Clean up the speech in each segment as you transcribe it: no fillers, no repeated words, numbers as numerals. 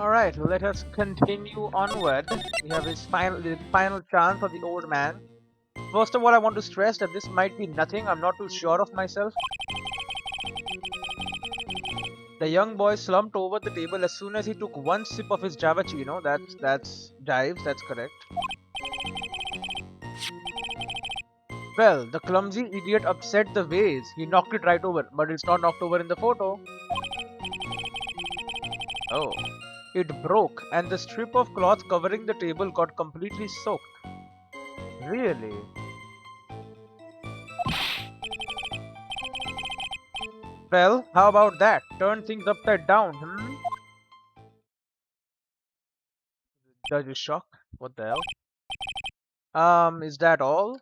Alright, let us continue onward. We have the final chance for the old man. First of all, I want to stress that this might be nothing. I'm not too sure of myself. The young boy slumped over the table as soon as he took one sip of his Javachino. That's dives, that's correct. Well, the clumsy idiot upset the vase. He knocked it right over, but it's not knocked over in the photo. Oh. It broke, and the strip of cloth covering the table got completely soaked. Really? Well, how about that? Turn things upside down, Judge is shocked. What the hell? Is that all?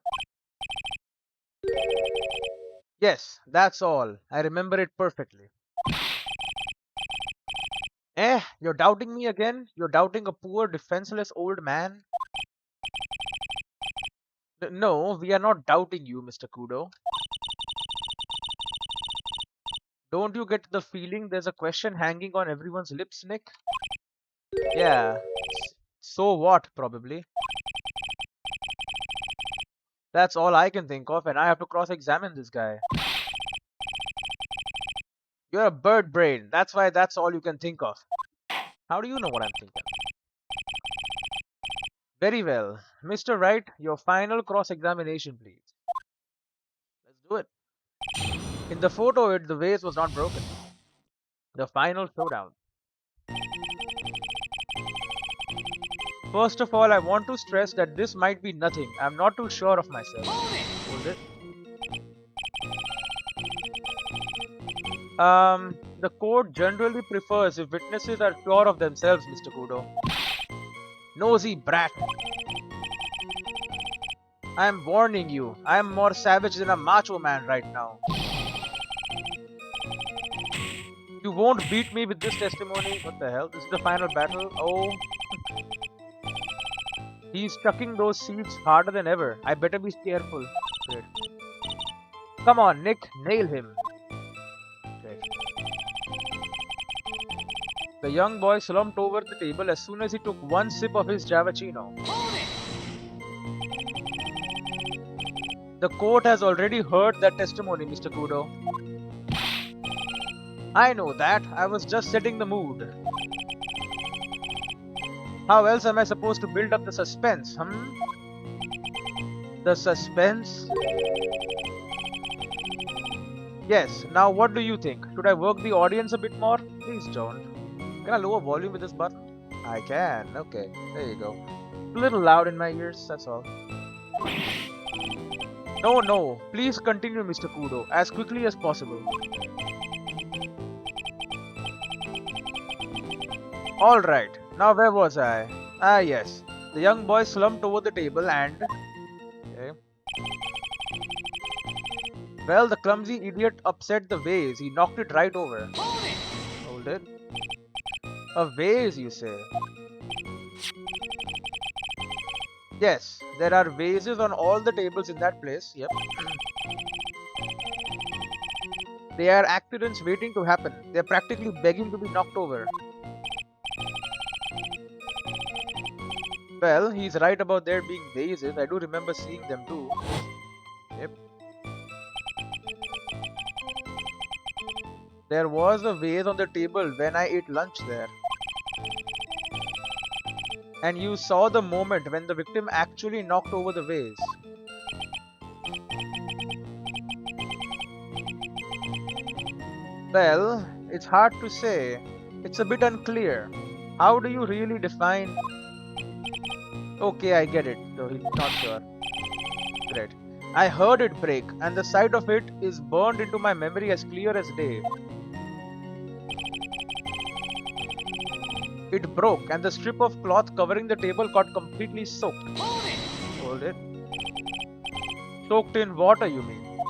Yes, that's all. I remember it perfectly. You're doubting me again? You're doubting a poor, defenseless old man? No, we are not doubting you, Mr. Kudo. Don't you get the feeling there's a question hanging on everyone's lips, Nick? Yeah. So what, probably? That's all I can think of, and I have to cross-examine this guy. You're a bird brain. That's why that's all you can think of. How do you know what I'm thinking? Very well. Mr. Wright, your final cross-examination, please. Let's do it. In the photo, the vase was not broken. The final showdown. First of all, I want to stress that this might be nothing. I'm not too sure of myself. Hold it. The court generally prefers if witnesses are sure of themselves, Mr. Kudo. Nosy brat. I am warning you. I am more savage than a macho man right now. You won't beat me with this testimony. What the hell? This is the final battle. Oh. He's chucking those seeds harder than ever. I better be careful. Great. Come on, Nick. Nail him. Great. The young boy slumped over the table as soon as he took one sip of his Javachino. The court has already heard that testimony, Mr. Kudo. I know that. I was just setting the mood. How else am I supposed to build up the suspense, The suspense? Yes, now what do you think? Should I work the audience a bit more? Please don't. Can I lower volume with this button? I can, okay. There you go. A little loud in my ears, that's all. No, please continue, Mr. Kudo, as quickly as possible. Alright, now where was I? Ah yes, the young boy slumped over the table and... Okay. Well, the clumsy idiot upset the vase. He knocked it right over. Hold it. A vase, you say? Yes, there are vases on all the tables in that place. Yep. They are accidents waiting to happen. They're practically begging to be knocked over. Well, he's right about there being vases. I do remember seeing them too. Yep. There was a vase on the table when I ate lunch there. And you saw the moment when the victim actually knocked over the vase. Well, it's hard to say. It's a bit unclear. How do you really define... Okay, I get it. So he's not sure. Great. I heard it break, and the sight of it is burned into my memory as clear as day. It broke, and the strip of cloth covering the table got completely soaked. Hold it. Soaked in water, you mean?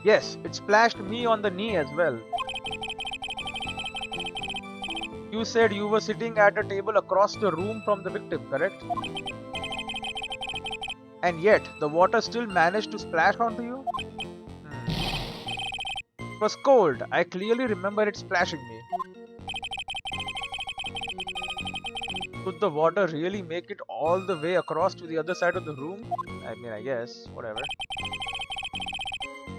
Yes, it splashed me on the knee as well. You said you were sitting at a table across the room from the victim, correct? And yet, the water still managed to splash onto you? It was cold. I clearly remember it splashing me. Could the water really make it all the way across to the other side of the room? I mean, I guess. Whatever.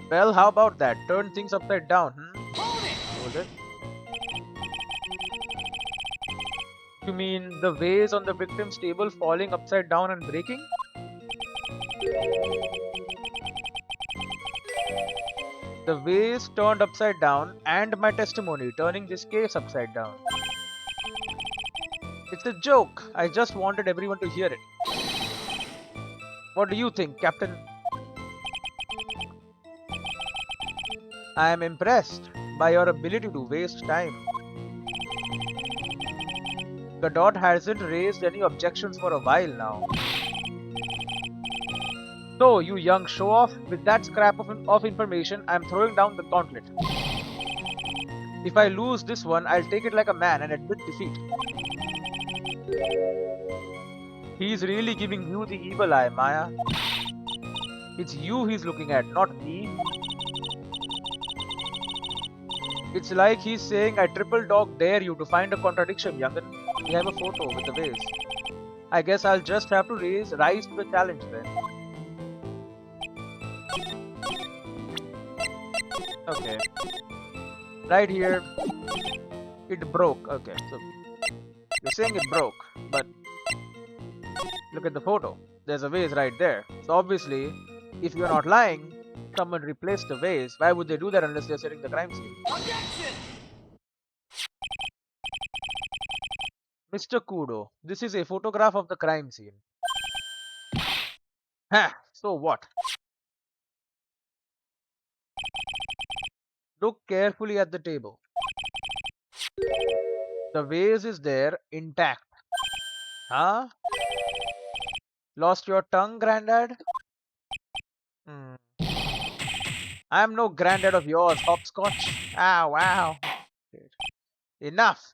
Well, how about that? Turn things upside down, Hold it. You mean the vase on the victim's table falling upside down and breaking? The vase turned upside down and my testimony turning this case upside down. It's a joke. I just wanted everyone to hear it. What do you think, Captain? I am impressed by your ability to waste time. Godot hasn't raised any objections for a while now. So, you young show-off, with that scrap of information, I'm throwing down the gauntlet. If I lose this one, I'll take it like a man and admit defeat. He's really giving you the evil eye, Maya. It's you he's looking at, not me. It's like he's saying, I triple dog dare you to find a contradiction, young'un. We have a photo with the vase. I guess I'll just have to rise to the challenge then. Okay. Right here, it broke. Okay, so you're saying it broke, but look at the photo. There's a vase right there. So obviously, if you're not lying, someone replaced the vase. Why would they do that unless they're setting the crime scene? Objection! Mr. Kudo, this is a photograph of the crime scene. Ha! So what? Look carefully at the table. The vase is there, intact. Huh? Lost your tongue, Grandad? I'm no granddad of yours, hopscotch. Ah, wow. Enough.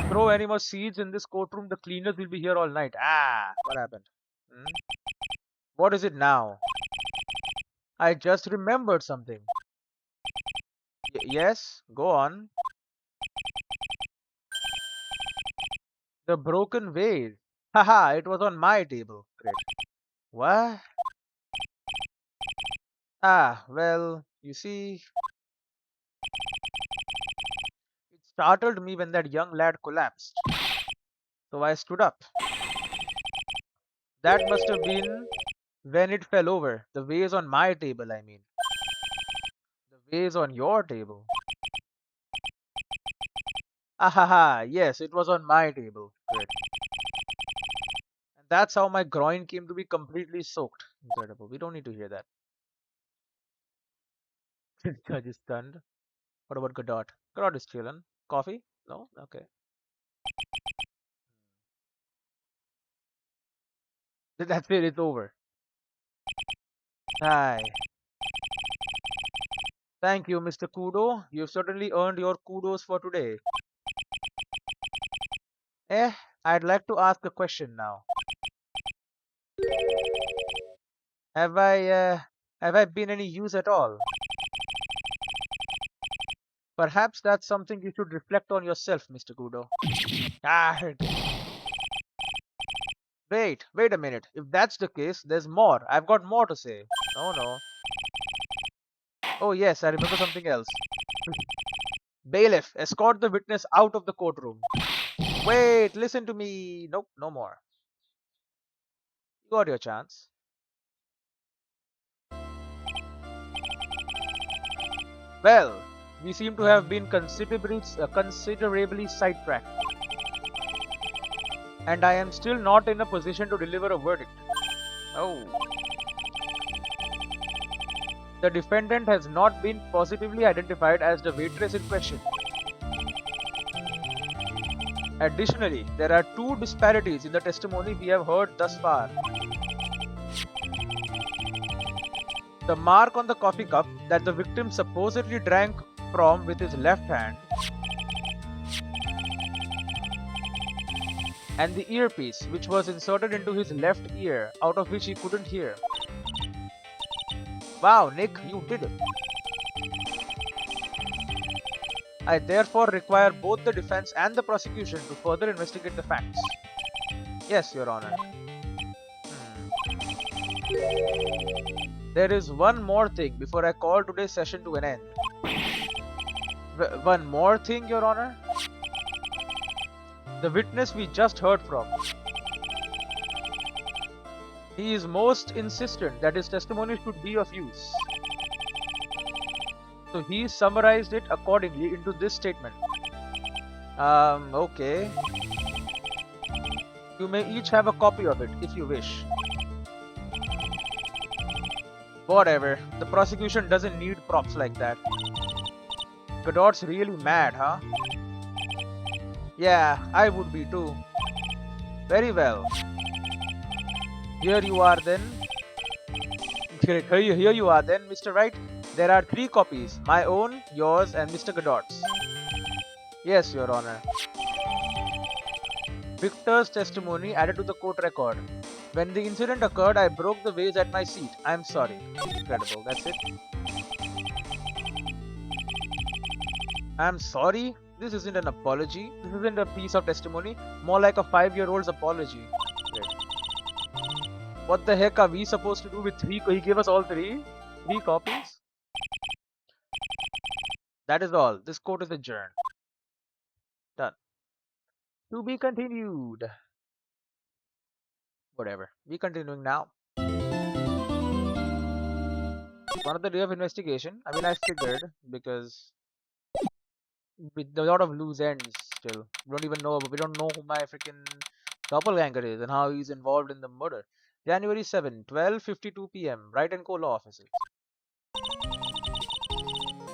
Throw any more seeds in this courtroom, the cleaners will be here all night. Ah, what happened? What is it now? I just remembered something. Yes, go on. The broken vase. Haha, it was on my table. Great. What? Ah, well, you see, it startled me when that young lad collapsed. So I stood up. That must have been when it fell over. The vase on my table, I mean. The vase on your table. Ahaha, yes, it was on my table. Great. And that's how my groin came to be completely soaked. Incredible. We don't need to hear that. Judge is stunned. What about Godot? Godot is chillin'. Coffee? No? Okay. That's it, it's over. Hi. Thank you, Mr. Kudo. You've certainly earned your kudos for today. I'd like to ask a question now. Have I been any use at all? Perhaps that's something you should reflect on yourself, Mr. Kudo. Wait a minute. If that's the case, there's more. I've got more to say. Oh no. Oh yes, I remember something else. Bailiff, escort the witness out of the courtroom. Wait, listen to me. Nope, no more. You got your chance. Well, we seem to have been considerably sidetracked. And I am still not in a position to deliver a verdict. Oh. The defendant has not been positively identified as the waitress in question. Additionally, there are two disparities in the testimony we have heard thus far. The mark on the coffee cup that the victim supposedly drank from with his left hand, and the earpiece which was inserted into his left ear, out of which he couldn't hear. Wow, Nick, you did it. I therefore require both the defense and the prosecution to further investigate the facts. Yes, Your Honor. There is one more thing before I call today's session to an end. One more thing, Your Honor? The witness we just heard from. He is most insistent that his testimony should be of use. So he summarized it accordingly into this statement. Okay. You may each have a copy of it if you wish. Whatever. The prosecution doesn't need props like that. Godot's really mad, huh? Yeah, I would be too. Very well. Here you are then. Here you are then, Mr. Wright. There are 3 copies. My own, yours, and Mr. Godot's. Yes, Your Honor. Victor's testimony added to the court record. When the incident occurred, I broke the vase at my seat. I'm sorry. Incredible. That's it. I'm sorry? This isn't an apology. This isn't a piece of testimony. More like a 5-year-old's apology. Great. What the heck are we supposed to do with 3? He gave us all 3? 3 copies? That is all. This court is adjourned. Done. To be continued. Whatever. We continuing now. Another day of investigation. I mean, I figured because with a lot of loose ends still. We don't know who my freaking doppelganger is and how he's involved in the murder. January 7, 12:52 p.m. Wright & Co. Law Offices.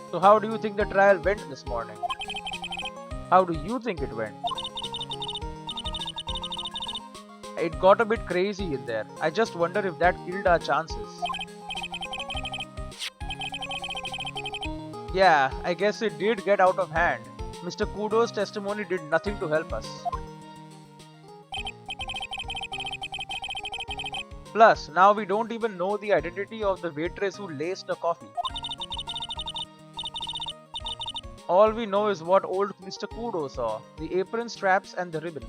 So how do you think the trial went this morning? How do you think it went? It got a bit crazy in there. I just wonder if that killed our chances. Yeah, I guess it did get out of hand. Mr. Kudo's testimony did nothing to help us. Plus, now we don't even know the identity of the waitress who laced the coffee. All we know is what old Mr. Kudo saw, the apron straps and the ribbon.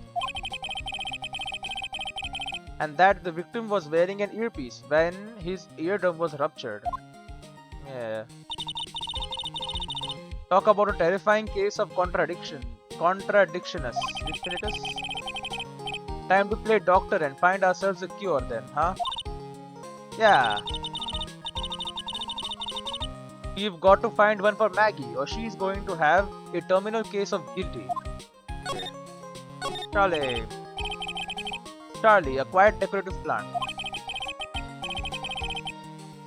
And that the victim was wearing an earpiece when his eardrum was ruptured. Yeah. Talk about a terrifying case of contradictionus. Infinitus. Time to play doctor and find ourselves a cure then, huh? Yeah. We've got to find one for Maggie or she's going to have a terminal case of guilty. Okay. Charlie, a quiet decorative plant.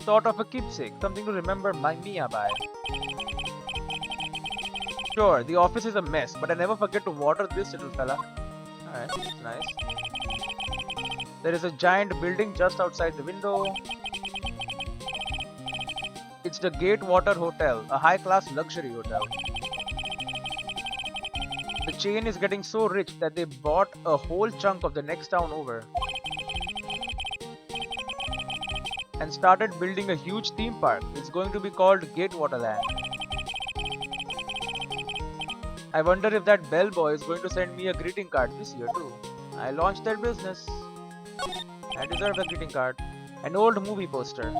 Sort of a keepsake, something to remember my Mia by. Sure, the office is a mess, but I never forget to water this little fella. Alright, that's nice. There is a giant building just outside the window. It's the Gatewater Hotel, a high-class luxury hotel. The chain is getting so rich that they bought a whole chunk of the next town over and started building a huge theme park. It's going to be called Gatewaterland. I wonder if that bellboy is going to send me a greeting card this year too. I launched their business. I deserve a greeting card. An old movie poster.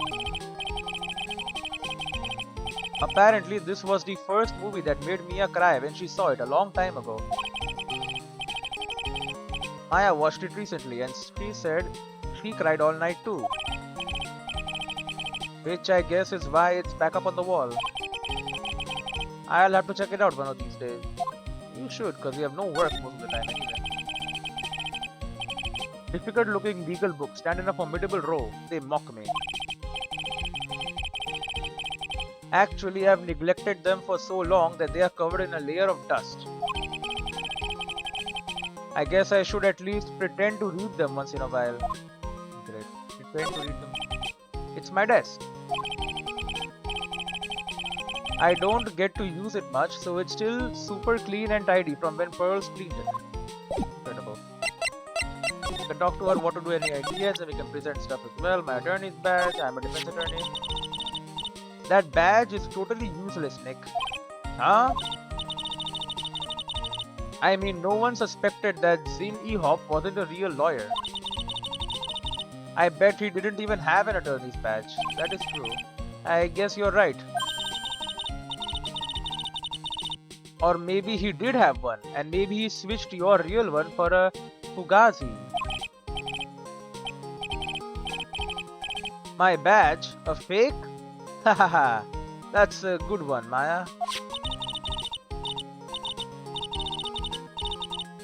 Apparently, this was the first movie that made Mia cry when she saw it a long time ago. Maya watched it recently and she said she cried all night too. Which I guess is why it's back up on the wall. I'll have to check it out one of these days. You should, because we have no work most of the time anyway. Difficult looking legal books stand in a formidable row. They mock me. Actually, I've neglected them for so long that they are covered in a layer of dust. I guess I should at least pretend to read them once in a while. Great. Pretend to read them. It's my desk. I don't get to use it much, so it's still super clean and tidy from when Pearls cleaned it. Incredible. We can talk to her what to do, any ideas, and we can present stuff as well. My attorney's badge, I'm a defense attorney. That badge is totally useless, Nick. Huh? I mean, no one suspected that Zin E-Hop wasn't a real lawyer. I bet he didn't even have an attorney's badge. That is true. I guess you're right. Or maybe he did have one, and maybe he switched your real one for a Fugazi. My badge? A fake? Hahaha. That's a good one, Maya.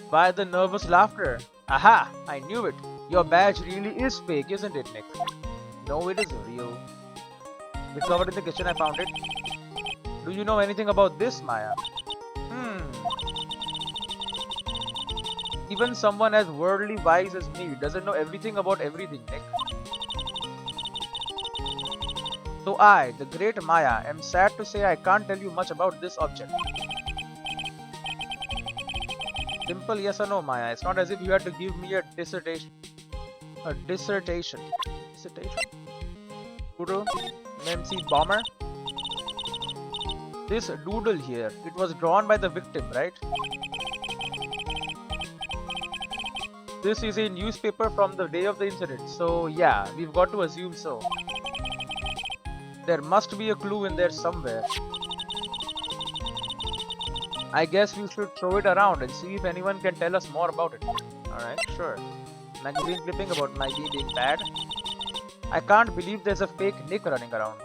By the nervous laughter. Aha! I knew it. Your badge really is fake, isn't it, Nick? No, it is real. It's covered in the kitchen, I found it. Do you know anything about this, Maya? Even someone as worldly wise as me doesn't know everything about everything, Nick. So I, the great Maya, am sad to say I can't tell you much about this object. Simple yes or no, Maya. It's not as if you had to give me a dissertation. A dissertation. Guru, MC Bomber. This doodle here, it was drawn by the victim, right? This is a newspaper from the day of the incident, so yeah, we've got to assume so. There must be a clue in there somewhere. I guess we should throw it around and see if anyone can tell us more about it. Alright, sure. Magazine clipping about Maggie being bad. I can't believe there's a fake Nick running around.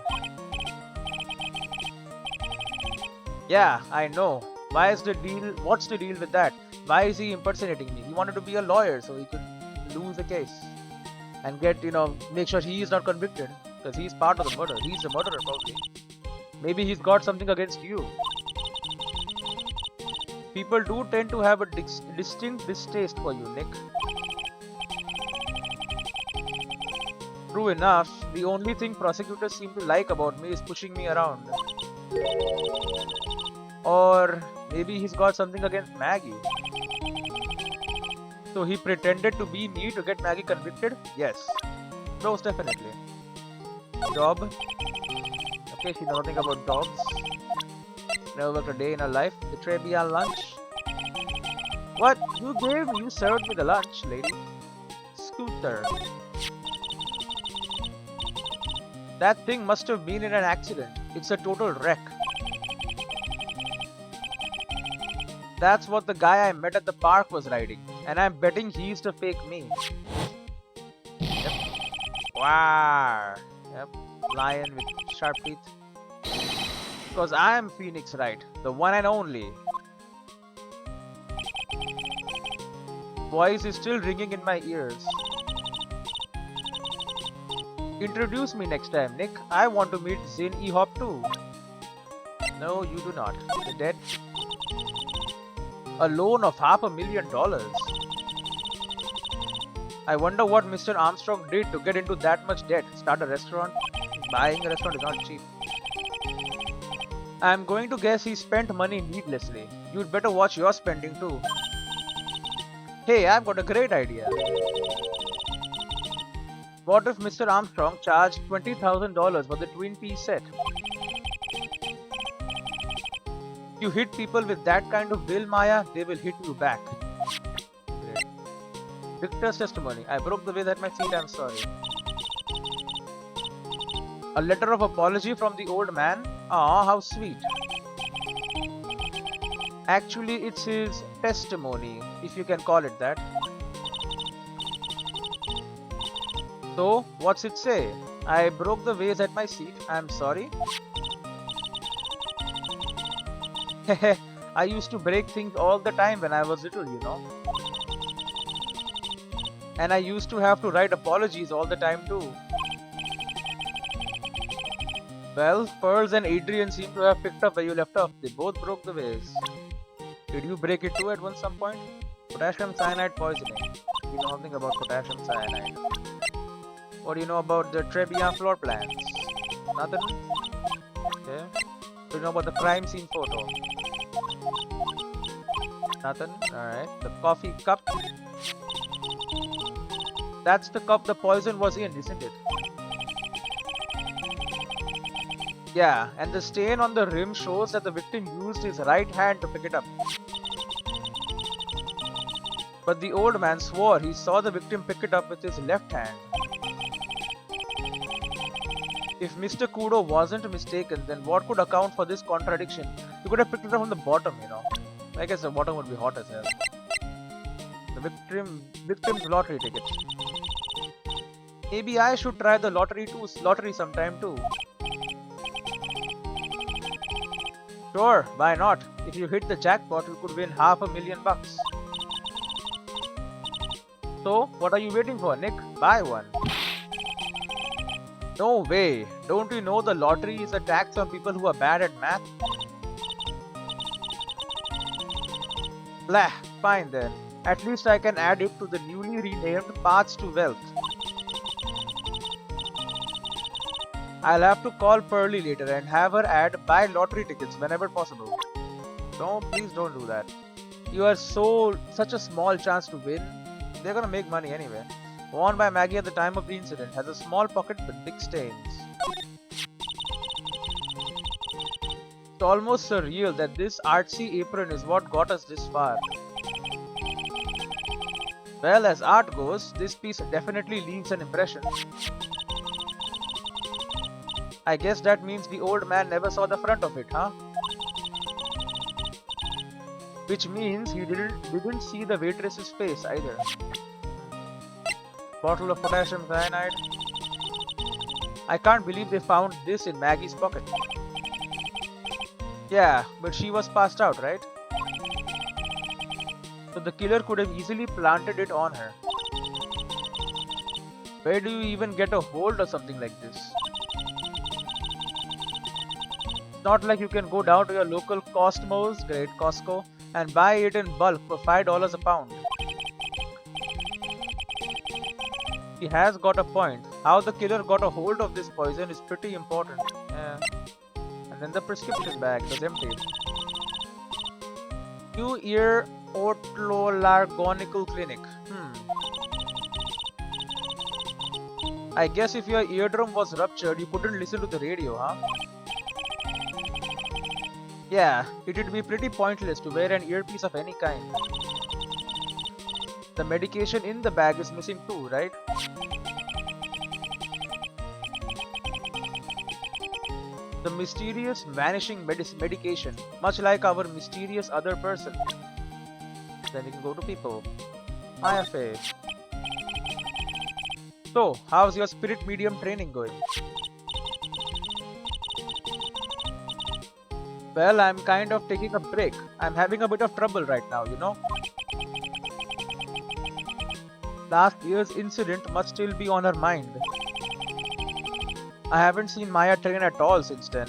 Yeah, I know. What's the deal with that? Why is he impersonating me? He wanted to be a lawyer so he could lose the case. And get, make sure he is not convicted. Because he's part of the murder. He's the murderer probably. Maybe he's got something against you. People do tend to have a distinct distaste for you, Nick. True enough, the only thing prosecutors seem to like about me is pushing me around. Or maybe he's got something against Maggie. So he pretended to be me to get Maggie convicted? Yes. Most definitely. Job. Okay, she knows nothing about dogs. Never worked a day in her life. Betray me on lunch. What? You served me the lunch, lady. Scooter. That thing must have been in an accident. It's a total wreck. That's what the guy I met at the park was riding. And I'm betting he's the fake me. Yep. Wow. Yep. Lion with sharp teeth. Because I am Phoenix Wright, the one and only. Voice is still ringing in my ears. Introduce me next time, Nick. I want to meet Zin E-Hop too. No, you do not. You're dead. A loan of $500,000. I wonder what Mr. Armstrong did to get into that much debt. Start a restaurant? Buying a restaurant is not cheap. I'm going to guess he spent money needlessly. You'd better watch your spending too. Hey, I've got a great idea. What if Mr. Armstrong charged $20,000 for the Twin Peaks set? You hit people with that kind of will, Maya, they will hit you back. Great. Victor's testimony. I broke the vase at my feet, I'm sorry. A letter of apology from the old man? Aw, how sweet. Actually, it's his testimony, if you can call it that. So, what's it say? I broke the vase at my seat, I'm sorry. Hehe, I used to break things all the time when I was little, you know. And I used to have to write apologies all the time too. Well, Pearls and Adrian seem to have picked up where you left off. They both broke the vase. Did you break it too at some point? Potassium cyanide poisoning. You know nothing about potassium cyanide. What do you know about the Trebbian floor plans? Nothing? Okay. What do you know about the crime scene photo? Nothing? Alright. The coffee cup. That's the cup the poison was in, isn't it? Yeah, and the stain on the rim shows that the victim used his right hand to pick it up. But the old man swore he saw the victim pick it up with his left hand. If Mr. Kudo wasn't mistaken, then what could account for this contradiction? He could have picked it up from the bottom, you know. I guess the bottom would be hot as hell. The victim's lottery ticket. Maybe I should try the lottery sometime too. Sure, why not? If you hit the jackpot, you could win $500,000. So, what are you waiting for, Nick? Buy one. No way. Don't you know the lottery is a tax on people who are bad at math? Blah, fine then. At least I can add it to the newly renamed Paths to Wealth. I'll have to call Pearly later and have her add buy lottery tickets whenever possible. No, please don't do that. You are such a small chance to win. They're gonna make money anyway. Worn by Maggie at the time of the incident, has a small pocket with big stains. It's almost surreal that this artsy apron is what got us this far. Well, as art goes, this piece definitely leaves an impression. I guess that means the old man never saw the front of it, huh? Which means he didn't see the waitress's face either. Bottle of potassium cyanide. I can't believe they found this in Maggie's pocket. Yeah, but she was passed out, right? So the killer could have easily planted it on her. Where do you even get a hold of something like this? It's not like you can go down to your local Costco's, great Costco, and buy it in bulk for $5 a pound. He has got a point. How the killer got a hold of this poison is pretty important. Yeah. And then the prescription bag was empty. New ear otolaryngological clinic. I guess if your eardrum was ruptured, you couldn't listen to the radio, huh? Yeah, it would be pretty pointless to wear an earpiece of any kind. The medication in the bag is missing too, right? The mysterious vanishing medication, much like our mysterious other person. Then we can go to people. IFA. So, how's your spirit medium training going? Well, I'm kind of taking a break. I'm having a bit of trouble right now, you know. Last year's incident must still be on her mind. I haven't seen Maya train at all since then.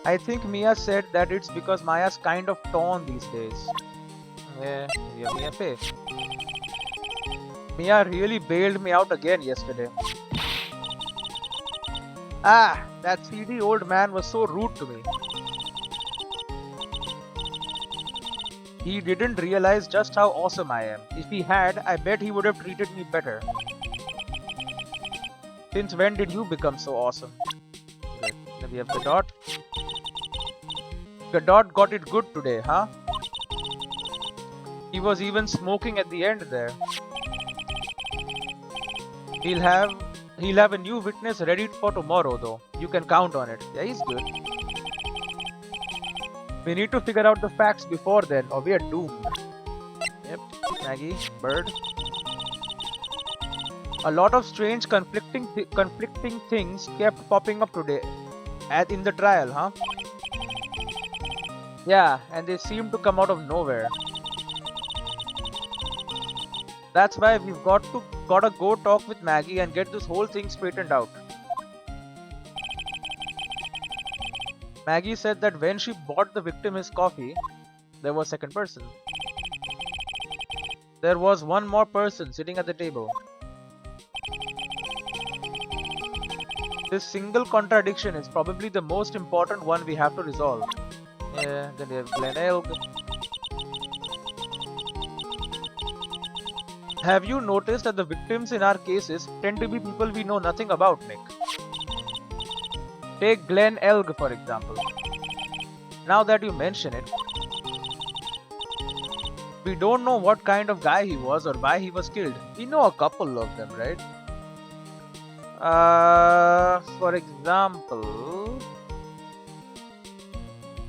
I think Mia said that it's because Maya's kind of torn these days. Yeah, Mia face. Mia really bailed me out again yesterday. Ah, that seedy old man was so rude to me. He didn't realize just how awesome I am. If he had, I bet he would have treated me better. Since when did you become so awesome? Okay, then we have Godot. Godot got it good today, huh? He was even smoking at the end there. He'll have a new witness ready for tomorrow though. You can count on it. Yeah, he's good. We need to figure out the facts before then or we are doomed. Yep, Maggie, Bird. A lot of strange conflicting things kept popping up today in the trial, huh? Yeah, and they seem to come out of nowhere. That's why we've gotta go talk with Maggie and get this whole thing straightened out. Maggie said that when she bought the victim his coffee, there was a second person. There was one more person sitting at the table. This single contradiction is probably the most important one we have to resolve. Yeah, then we have Glenn Elg. Have you noticed that the victims in our cases tend to be people we know nothing about, Nick? Take Glenn Elg for example. Now that you mention it, we don't know what kind of guy he was or why he was killed. We know a couple of them, right? For example,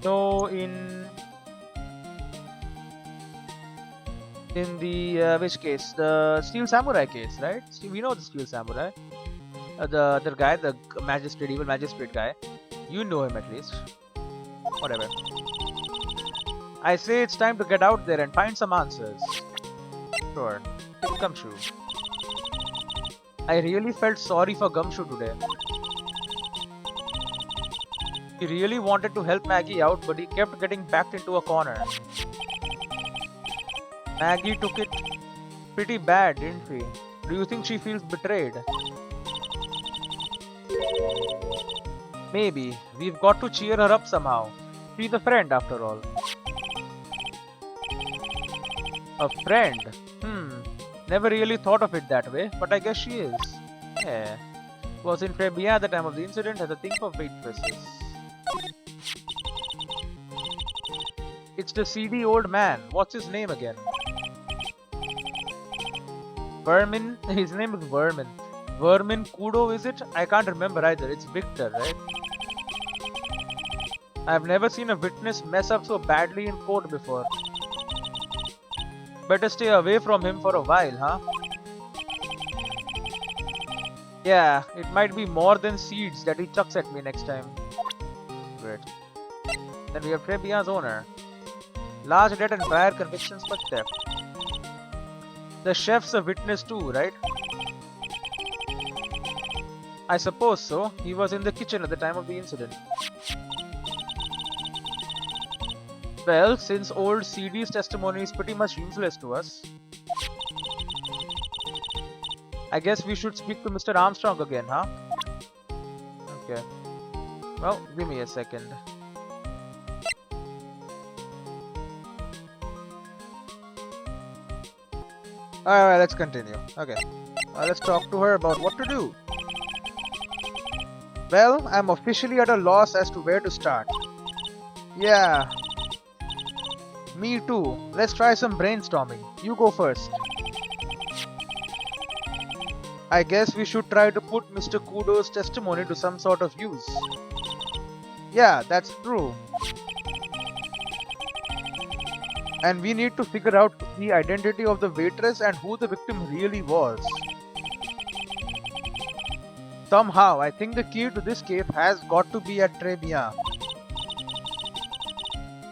so in the which case, the Steel Samurai case, right? We know the Steel Samurai. The other guy, the magistrate, evil magistrate guy. You know him at least. Whatever. I say it's time to get out there and find some answers. Sure. Take Gumshoe. I really felt sorry for Gumshoe today. He really wanted to help Maggie out, but he kept getting backed into a corner. Maggie took it pretty bad, didn't she? Do you think she feels betrayed? Maybe. We've got to cheer her up somehow. She's a friend after all. A friend? Never really thought of it that way, but I guess she is. Yeah. Was in Trebia at the time of the incident as a thing for waitresses. It's the seedy old man. What's his name again? Vermin? His name is Vermin. Vermin Kudo, is it? I can't remember either. It's Victor, right? I've never seen a witness mess up so badly in court before. Better stay away from him for a while, huh? Yeah, it might be more than seeds that he chucks at me next time. Great. Then we have Trebia's owner. Large debt and prior convictions for theft. The chef's a witness too, right? I suppose so. He was in the kitchen at the time of the incident. Well, since old CD's testimony is pretty much useless to us, I guess we should speak to Mr. Armstrong again, huh? Okay. Well, give me a second. Alright, let's continue. Okay. Let's talk to her about what to do. Well, I'm officially at a loss as to where to start. Yeah. Me too. Let's try some brainstorming. You go first. I guess we should try to put Mr. Kudo's testimony to some sort of use. Yeah, that's true. And we need to figure out the identity of the waitress and who the victim really was. Somehow, I think the key to this case has got to be at Trebia.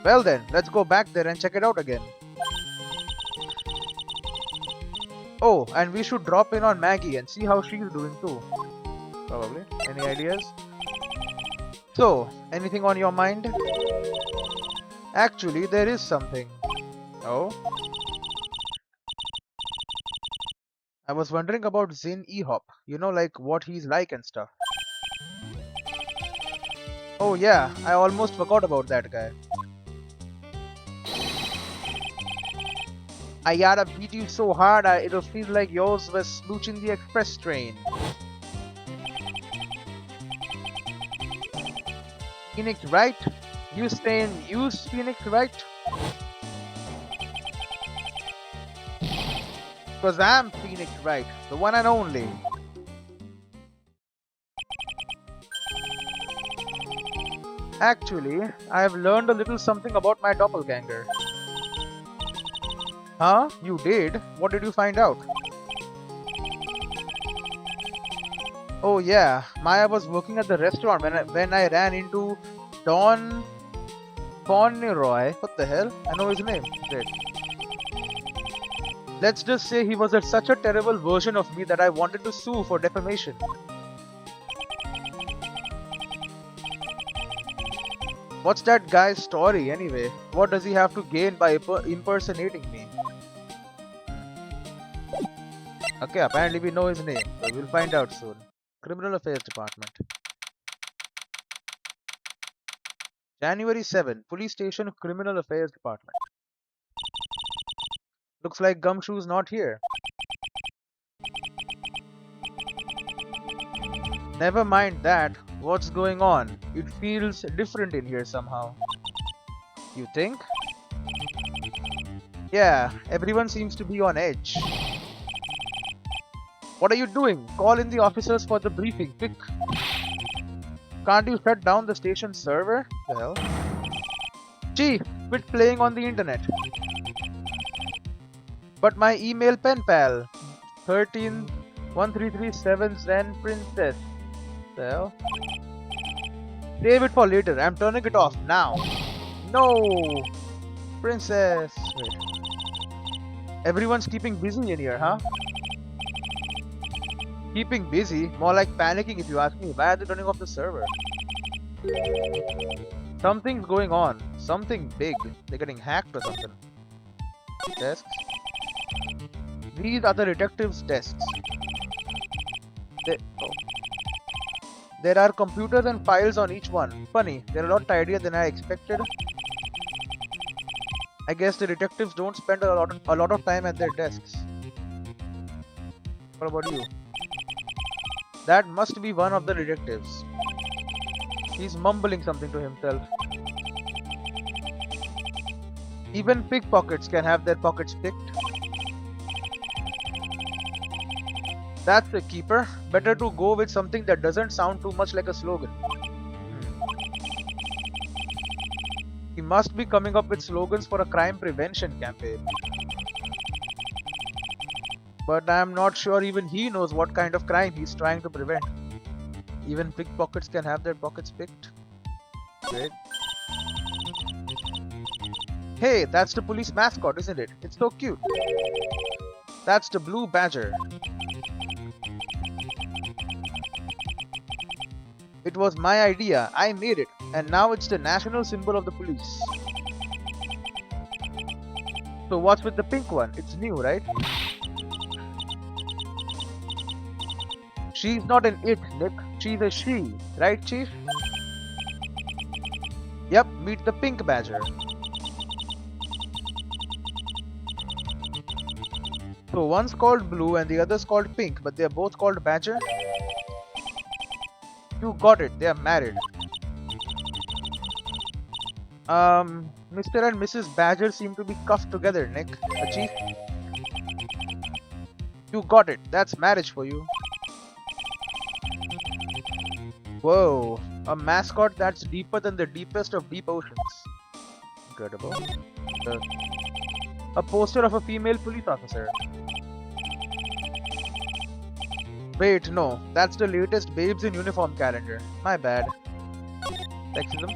Well then, let's go back there and check it out again. Oh, and we should drop in on Maggie and see how she's doing too. Probably. Any ideas? So, anything on your mind? Actually, there is something. Oh? I was wondering about Zin Ehop. You know, like what he's like and stuff. Oh yeah, I almost forgot about that guy. I gotta beat you so hard it'll feel like yours was smooching the express train. Phoenix Wright? You stay in use, Phoenix Wright? Cause I'm Phoenix Wright, the one and only. Actually, I have learned a little something about my doppelganger. Huh? You did? What did you find out? Oh yeah, Maya was working at the restaurant when I ran into Don Fauneroy. What the hell? I know his name. Great. Let's just say he was such a terrible version of me that I wanted to sue for defamation. What's that guy's story anyway? What does he have to gain by impersonating me? Okay, apparently we know his name, so we'll find out soon. Criminal Affairs Department. January 7, Police Station, Criminal Affairs Department. Looks like Gumshoe's not here. Never mind that. What's going on? It feels different in here somehow. You think? Yeah, everyone seems to be on edge. What are you doing? Call in the officers for the briefing, quick. Can't you shut down the station server? Well, Chief, quit playing on the internet. But my email pen pal, 131337 Zen Princess. Well, save it for later. I'm turning it off now. No, Princess. Wait. Everyone's keeping busy in here, huh? Keeping busy? More like panicking if you ask me. Why are they turning off the server? Something's going on. Something big. They're getting hacked or something. Desks. These are the detectives' desks. Oh. There are computers and files on each one. Funny, they're a lot tidier than I expected. I guess the detectives don't spend a lot of time at their desks. What about you? That must be one of the detectives. He's mumbling something to himself. Even pickpockets can have their pockets picked. That's a keeper. Better to go with something that doesn't sound too much like a slogan. He must be coming up with slogans for a crime prevention campaign. But I'm not sure even he knows what kind of crime he's trying to prevent. Even pickpockets can have their pockets picked. Great. Hey, that's the police mascot, isn't it? It's so cute. That's the blue badger. It was my idea. I made it. And now it's the national symbol of the police. So what's with the pink one? It's new, right? She's not an it, Nick. She's a she. Right, Chief? Yep, meet the pink badger. So one's called blue and the other's called pink, but they're both called badger? You got it, they're married. Mr. and Mrs. Badger seem to be cuffed together, Nick. Chief? You got it, that's marriage for you. Whoa, a mascot that's deeper than the deepest of deep oceans. Incredible. A poster of a female police officer. Wait, no, that's the latest Babes in Uniform calendar. My bad. Sexism.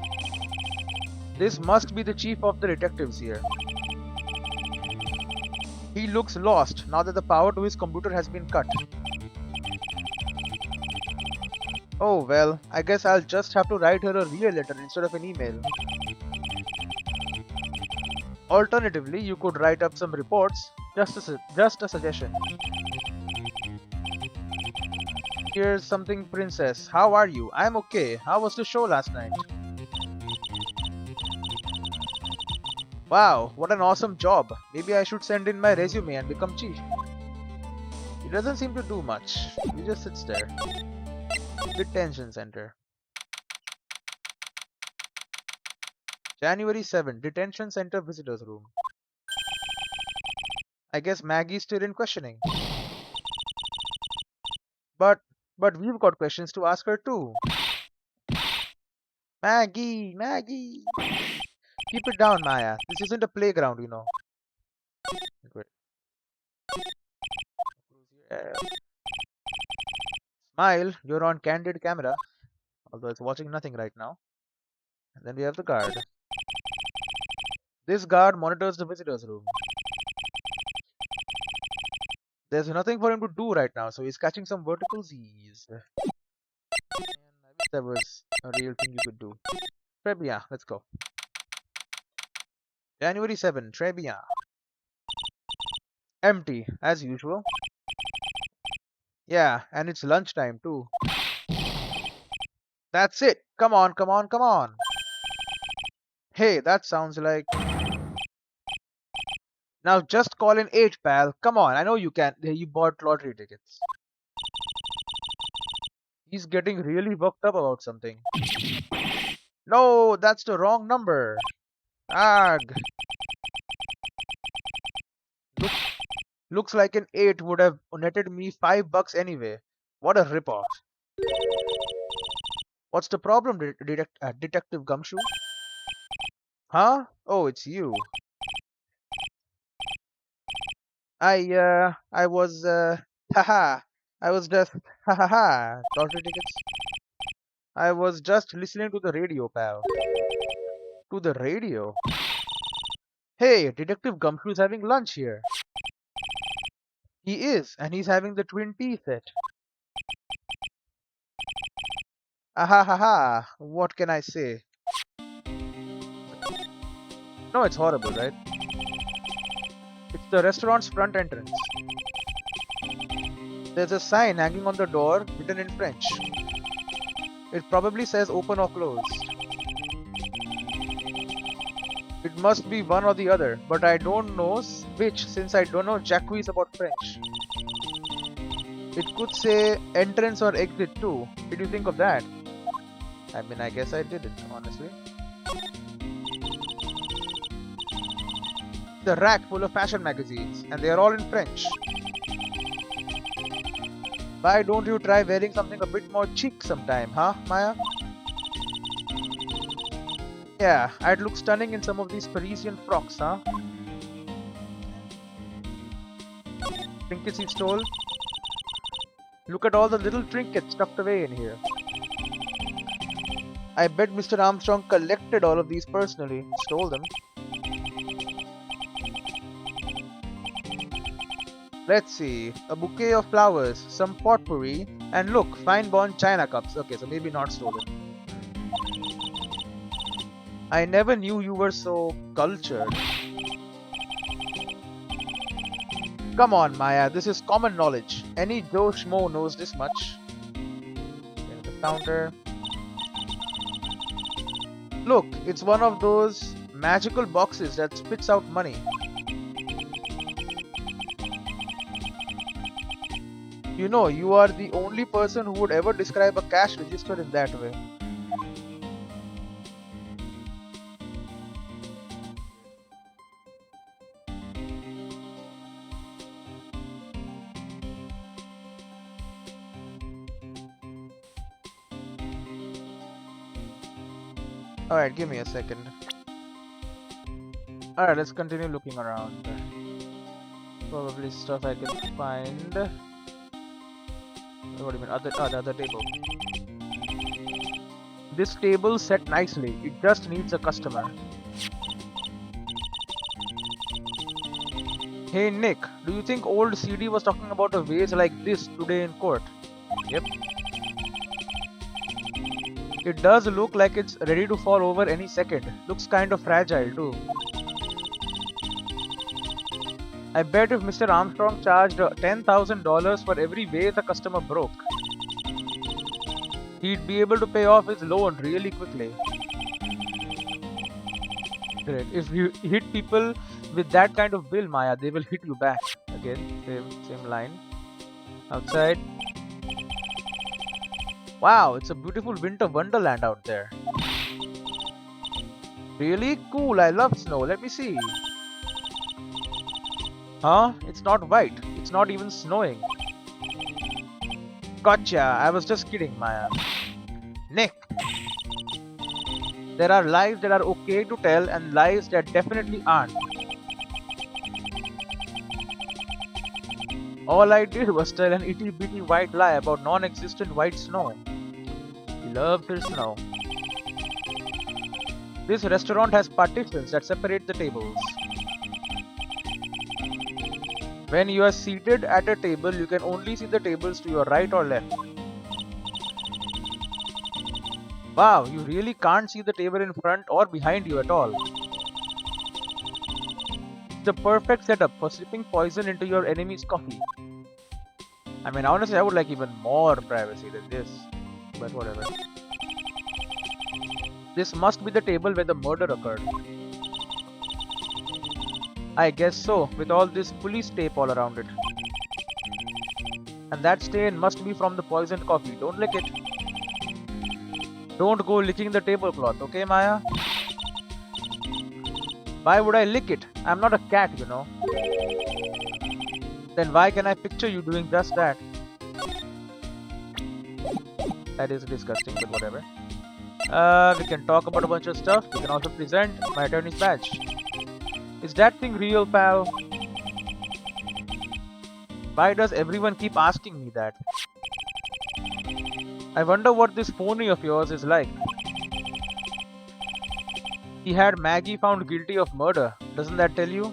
This must be the chief of the detectives here. He looks lost now that the power to his computer has been cut. Oh well, I guess I'll just have to write her a real letter instead of an email. Alternatively, you could write up some reports. Just a suggestion. Here's something, Princess. How are you? I'm okay. How was the show last night? Wow, what an awesome job. Maybe I should send in my resume and become chief. He doesn't seem to do much. He just sits there. Detention Center. January 7, Detention Center Visitors Room. I guess Maggie's still in questioning. But we've got questions to ask her too. Maggie! Keep it down, Maya. This isn't a playground, you know. Wait. Smile, you're on candid camera. Although it's watching nothing right now. And then we have the guard. This guard monitors the visitors room. There's nothing for him to do right now, so he's catching some vertical Z's. Man, I wish there was a real thing you could do. Trebia, let's go. January 7, Trebia. Empty, as usual. Yeah, and it's lunchtime too. That's it. Come on. Hey, that sounds like... Now just call in 8, pal. Come on, I know you can. You bought lottery tickets. He's getting really worked up about something. No, that's the wrong number. Ag. Looks like an 8 would have netted me $5 anyway. What a ripoff. What's the problem, Detective Gumshoe? Huh? Oh, it's you. I was, haha. I was just, ha ha ha. Lottery tickets. I was just listening to the radio, pal. To the radio? Hey, Detective Gumshoe's having lunch here. He is, and he's having the twin tea set. Ah ha ha ha. What can I say? No, it's horrible, right? It's the restaurant's front entrance. There's a sign hanging on the door written in French. It probably says open or closed. It must be one or the other, but I don't know which since I don't know jacquees about French. It could say entrance or exit too. Did you think of that? I mean, I guess I didn't, honestly. The rack full of fashion magazines, and they are all in French. Why don't you try wearing something a bit more chic sometime, huh, Maya? Yeah, I'd look stunning in some of these Parisian frocks, huh? Trinkets he stole? Look at all the little trinkets tucked away in here. I bet Mr. Armstrong collected all of these personally, stole them. Let's see, a bouquet of flowers, some potpourri, and look, fine-born china cups. Okay, so maybe not stolen. I never knew you were so cultured. Come on, Maya, this is common knowledge. Any Joe Schmo knows this much. There's the counter. Look, it's one of those magical boxes that spits out money. You know, you are the only person who would ever describe a cash register in that way. Alright, give me a second. Alright, let's continue looking around. Probably stuff I can find. What do you mean? The other table. This table set nicely. It just needs a customer. Hey Nick, do you think old CD was talking about a vase like this today in court? Yep. It does look like it's ready to fall over any second. Looks kind of fragile too. I bet if Mr. Armstrong charged $10,000 for every vase a customer broke, he'd be able to pay off his loan really quickly. Great. If you hit people with that kind of bill, Maya, they will hit you back. Again, same line. Outside. Wow, it's a beautiful winter wonderland out there. Really cool, I love snow. Let me see. Huh? It's not white. It's not even snowing. Gotcha, I was just kidding, Maya. Nick. There are lies that are okay to tell and lies that definitely aren't. All I did was tell an itty bitty white lie about non-existent white snow. He loves her snow. This restaurant has partitions that separate the tables. When you are seated at a table, you can only see the tables to your right or left. Wow, you really can't see the table in front or behind you at all. It's the perfect setup for slipping poison into your enemy's coffee. I mean, honestly, I would like even more privacy than this, but whatever. This must be the table where the murder occurred. I guess so, with all this police tape all around it. And that stain must be from the poisoned coffee. Don't lick it. Don't go licking the tablecloth, okay, Maya? Why would I lick it? I'm not a cat, you know. Then why can I picture you doing just that? That is disgusting, but whatever. We can talk about a bunch of stuff. We can also present my attorney's badge. Is that thing real, pal? Why does everyone keep asking me that? I wonder what this phony of yours is like. He had Maggie found guilty of murder. Doesn't that tell you?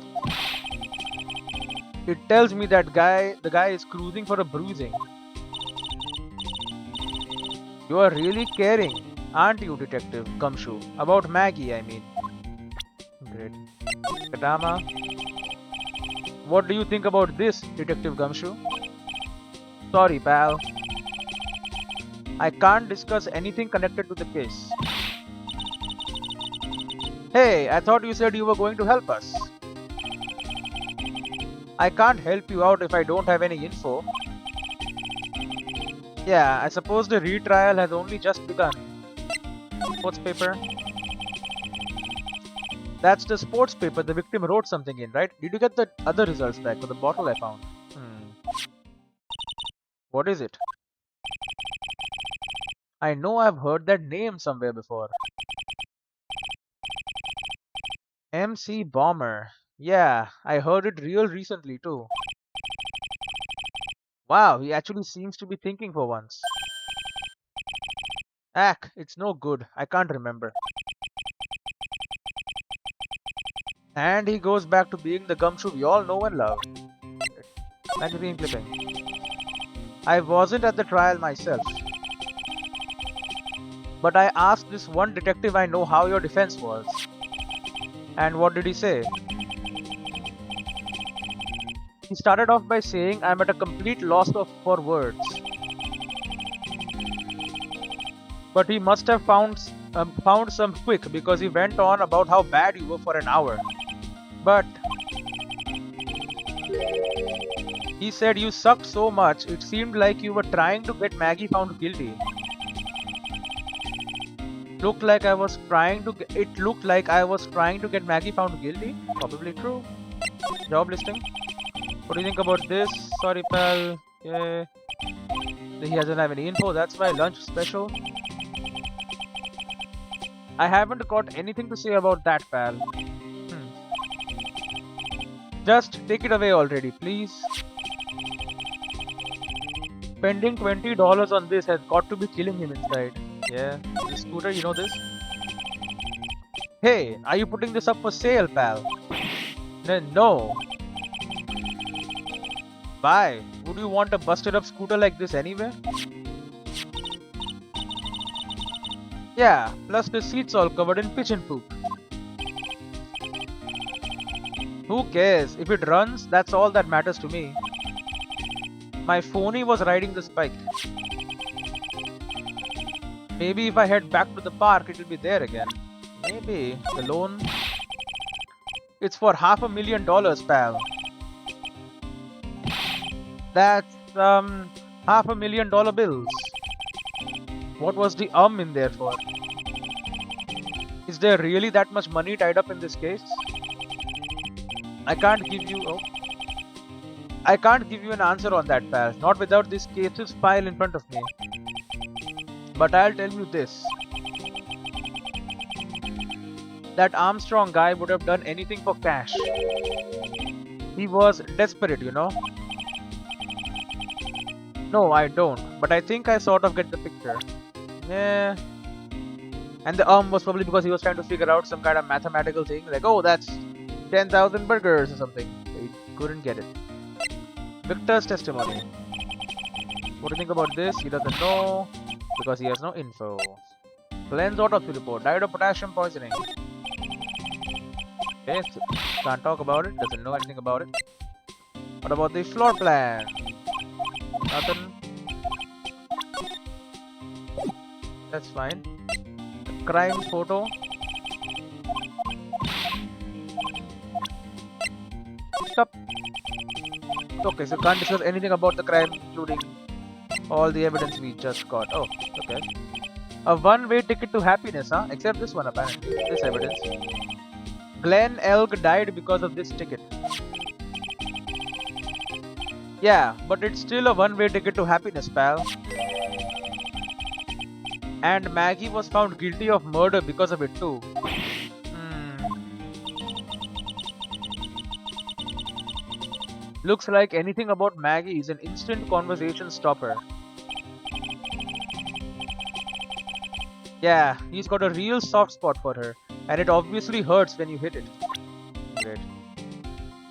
It tells me that the guy is cruising for a bruising. You are really caring, aren't you, Detective Gumshoe? About Maggie, I mean. Great. Katama. What do you think about this, Detective Gumshoe? Sorry, pal. I can't discuss anything connected to the case. Hey, I thought you said you were going to help us. I can't help you out if I don't have any info. Yeah, I suppose the retrial has only just begun. Sports paper. That's the sports paper the victim wrote something in, right? Did you get the other results back for the bottle I found? What is it? I know I've heard that name somewhere before. MC Bomber. Yeah, I heard it real recently too. Wow, he actually seems to be thinking for once. Ack, it's no good. I can't remember. And he goes back to being the gumshoe we all know and love. Magazine clipping. I wasn't at the trial myself. But I asked this one detective I know how your defense was. And what did he say? He started off by saying I'm at a complete loss for words. But he must have found some quick because he went on about how bad you were for an hour. But he said you sucked so much it seemed like you were trying to get Maggie found guilty. It looked like I was trying to get Maggie found guilty. Probably true. Job listing. What do you think about this? Sorry, pal. Yeah. He doesn't have any info. That's my lunch special. I haven't got anything to say about that, pal. Just take it away already, please. Spending $20 on this has got to be killing him inside. Yeah, this scooter, you know this? Hey, are you putting this up for sale, pal? No. Why? Would you want a busted up scooter like this anyway? Yeah, plus the seat's all covered in pigeon poop. Who cares? If it runs, that's all that matters to me. My phony was riding the spike. Maybe if I head back to the park, it'll be there again. Maybe. The loan? It's for $500,000, pal. That's, $500,000 bills. What was the in there for? Is there really that much money tied up in this case? I can't give you an answer on that, pal. Not without this cases file in front of me. But I'll tell you this. That Armstrong guy would have done anything for cash. He was desperate, you know. No, I don't. But I think I sort of get the picture. Yeah. And the was probably because he was trying to figure out some kind of mathematical thing. Like, oh, that's 10,000 burgers or something. He couldn't get it. Victor's testimony. What do you think about this? He doesn't know because he has no info. Glenn's autopsy report. Died of potassium poisoning. Okay, so can't talk about it. Doesn't know anything about it. What about the floor plan? Nothing. That's fine. The crime photo. Stop. Okay, so can't discuss anything about the crime, including all the evidence we just got. Oh, okay. A one-way ticket to happiness, huh? Except this one, apparently. This evidence. Glenn Elg died because of this ticket. Yeah, but it's still a one-way ticket to happiness, pal. And Maggie was found guilty of murder because of it too. Hmm. Looks like anything about Maggie is an instant conversation stopper. Yeah, he's got a real soft spot for her, and it obviously hurts when you hit it. Great.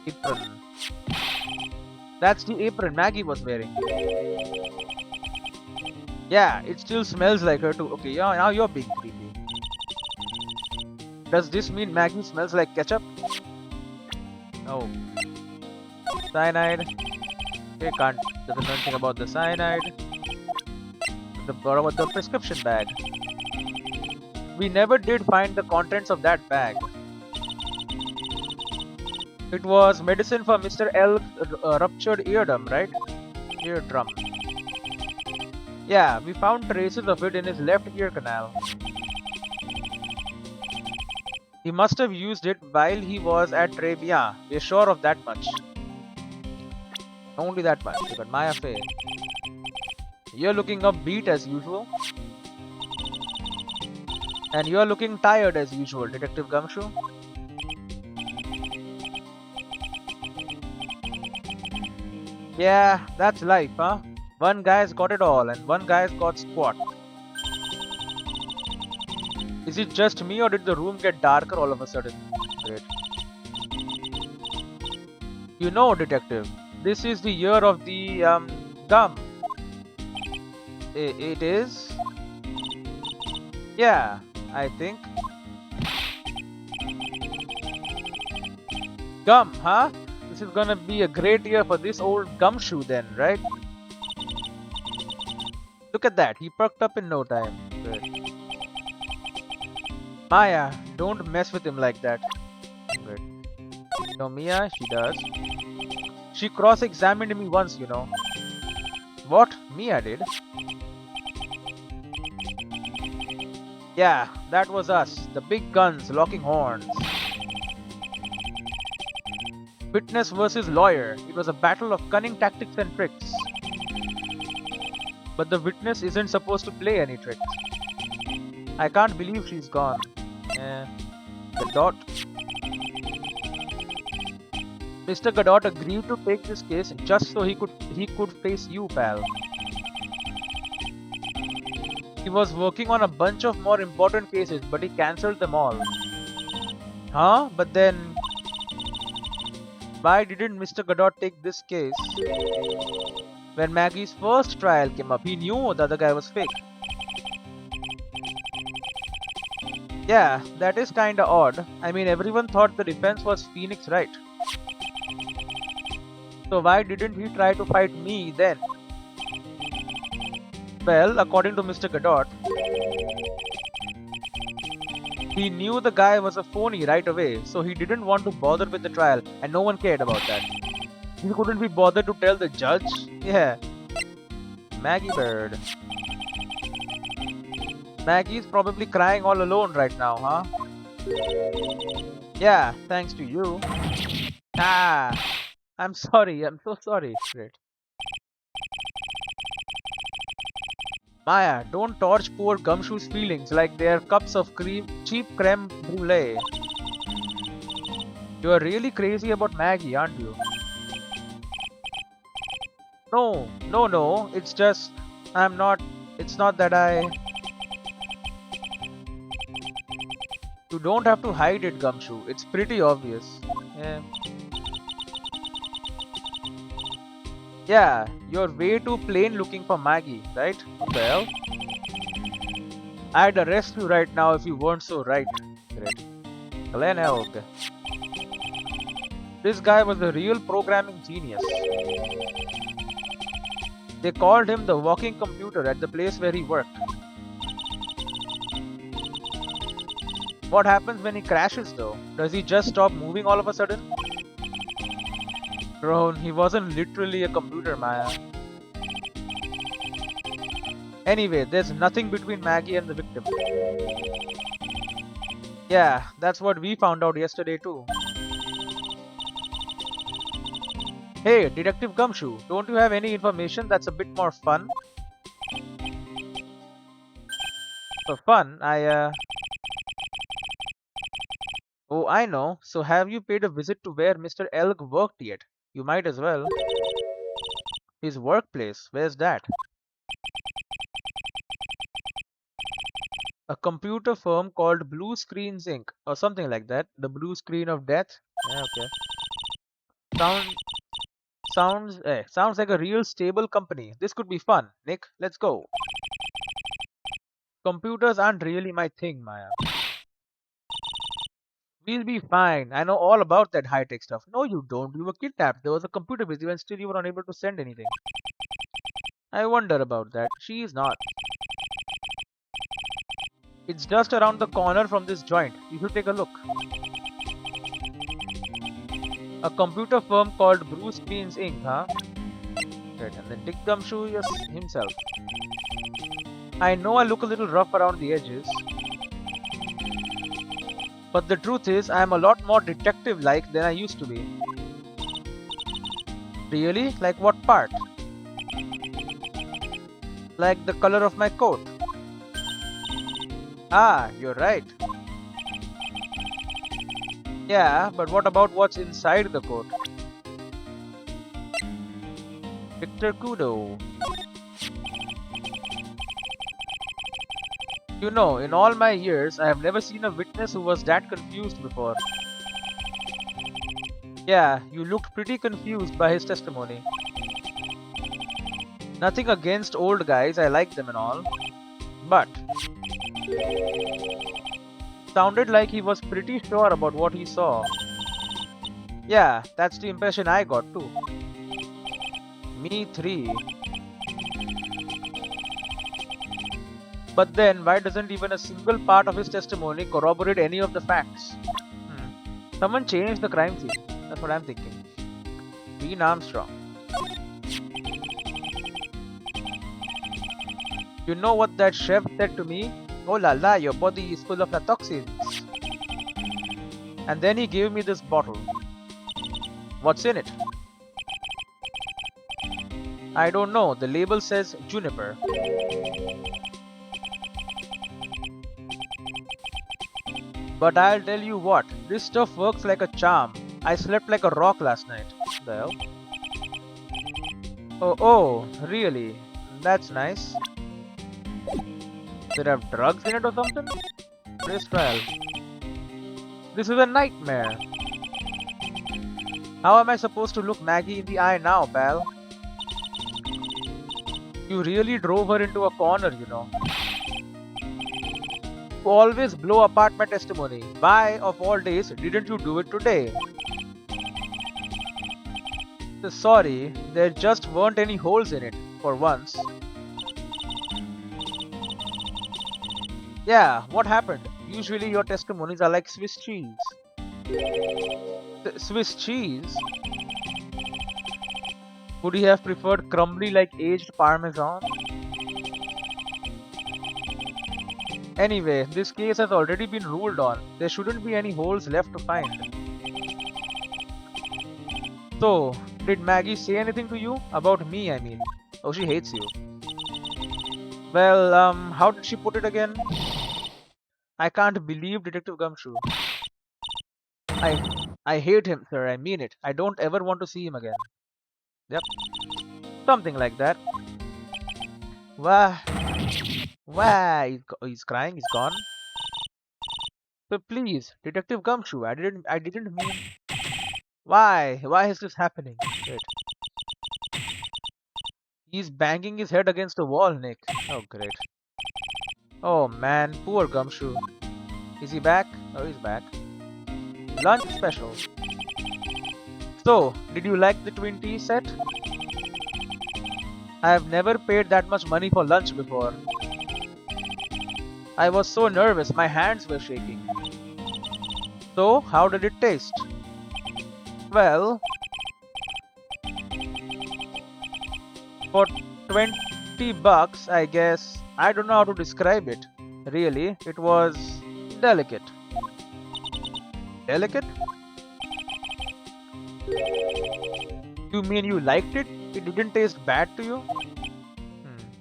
Apron. That's the apron Maggie was wearing. Yeah, it still smells like her too. Okay, yeah, now you're being creepy. Does this mean Maggie smells like ketchup? Oh, cyanide. Okay, can't doesn't know anything about the cyanide. What about the prescription bag? We never did find the contents of that bag. It was medicine for Mr. L's ruptured eardrum, right? Eardrum. Yeah, we found traces of it in his left ear canal. He must have used it while he was at Trebia. We're sure of that much. Only that much. We got Maya Fey. You're looking upbeat as usual. And you're looking tired as usual, Detective Gumshoe. Yeah, that's life, huh? One guy's got it all and one guy's got squat. Is it just me or did the room get darker all of a sudden? Great. You know, Detective, this is the year of the, gum. It is? Yeah, I think. Gum, huh? This is gonna be a great year for this old gumshoe then, right? Look at that, he perked up in no time. Good. Maya, don't mess with him like that. Good. No, Mia, she does. She cross-examined me once, you know. What? Mia did? Yeah, that was us. The big guns locking horns. Witness versus lawyer. It was a battle of cunning tactics and tricks. But the witness isn't supposed to play any tricks. I can't believe she's gone. Gadot. Mr. Gadot agreed to take this case just so he could face you, pal. He was working on a bunch of more important cases, but he cancelled them all. Huh? But then, why didn't Mr. Gadot take this case? When Maggie's first trial came up, he knew the other guy was fake. Yeah, that is kinda odd. I mean, everyone thought the defense was Phoenix Wright. So why didn't he try to fight me then? Well, according to Mr. Gadot, he knew the guy was a phony right away, so he didn't want to bother with the trial, and no one cared about that. He couldn't be bothered to tell the judge? Yeah. Maggie Bird. Maggie's probably crying all alone right now, huh? Yeah, thanks to you. Ah, I'm sorry, I'm so sorry. Great. Maya, don't torch poor Gumshoe's feelings like they're cups of cheap creme brulee. You're really crazy about Maggie, aren't you? No, it's just, it's not that You don't have to hide it, Gumshoe, it's pretty obvious. Yeah, you're way too plain looking for Maggie, right? Well, I'd arrest you right now if you weren't so right. Great. Glenn Elg. This guy was a real programming genius. They called him the walking computer at the place where he worked. What happens when he crashes though? Does he just stop moving all of a sudden? Bro, he wasn't literally a computer, Maya. Anyway, there's nothing between Maggie and the victim. Yeah, that's what we found out yesterday too. Hey, Detective Gumshoe, don't you have any information that's a bit more fun? For fun, Oh, I know. So have you paid a visit to where Mr. Elk worked yet? You might as well. His workplace, where's that? A computer firm called Blue Screens Inc. or something like that. The blue screen of death? Yeah, okay. Sound sounds like a real stable company. This could be fun. Nick, let's go. Computers aren't really my thing, Maya. We'll be fine. I know all about that high-tech stuff. No, you don't. You were kidnapped. There was a computer with you and still you were unable to send anything. I wonder about that. She is not. It's just around the corner from this joint. You should take a look. A computer firm called Bruce Beans Inc., huh? Right, and then Dick Gumshoe himself. I know I look a little rough around the edges, but the truth is I am a lot more detective-like than I used to be. Really? Like what part? Like the color of my coat. Ah, you're right. Yeah, but what about what's inside the coat? Victor Kudo. You know, in all my years, I have never seen a witness who was that confused before. Yeah, you looked pretty confused by his testimony. Nothing against old guys, I like them and all. But sounded like he was pretty sure about what he saw. Yeah, that's the impression I got too. Me three. But then, why doesn't even a single part of his testimony corroborate any of the facts? Someone changed the crime scene. That's what I'm thinking. Dean Armstrong. You know what that chef said to me? Oh la la, your body is full of the toxins. And then he gave me this bottle. What's in it? I don't know. The label says juniper. But I'll tell you what, this stuff works like a charm. I slept like a rock last night. The hell? Oh, really? That's nice. Did it have drugs in it or something? Race trial. This is a nightmare. How am I supposed to look Maggie in the eye now, pal? You really drove her into a corner, you know. You always blow apart my testimony. Why, of all days, didn't you do it today? Sorry, there just weren't any holes in it, for once. Yeah, what happened? Usually your testimonies are like Swiss cheese. Swiss cheese? Would he have preferred crumbly like aged parmesan? Anyway, this case has already been ruled on. There shouldn't be any holes left to find. So, did Maggie say anything to you? About me, I mean. Oh, she hates you. Well, how did she put it again? I can't believe Detective Gumshoe. I hate him, sir. I mean it. I don't ever want to see him again. Yep. Something like that. Wah. Wah. He's crying. He's gone. So please, Detective Gumshoe. I didn't mean. Why? Why is this happening? Wait. He's banging his head against the wall, Nick. Oh, great. Oh man, poor Gumshoe. Is he back? Oh, he's back. Lunch special. So, did you like the twin tea set? I have never paid that much money for lunch before. I was so nervous, my hands were shaking. So, how did it taste? Well, for 20 bucks, I guess, I don't know how to describe it. Really, it was delicate. Delicate? You mean you liked it? It didn't taste bad to you?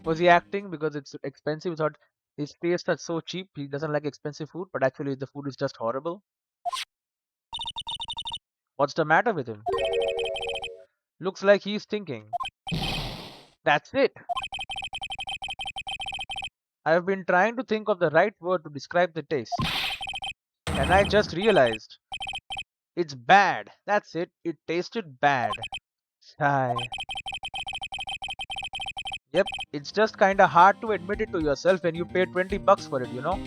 Was he acting because it's expensive? He thought his taste is so cheap, he doesn't like expensive food, but actually the food is just horrible? What's the matter with him? Looks like he's thinking. That's it. I've been trying to think of the right word to describe the taste. And I just realized. It's bad. That's it. It tasted bad. Sigh. Yep, it's just kinda hard to admit it to yourself when you pay 20 bucks for it, you know?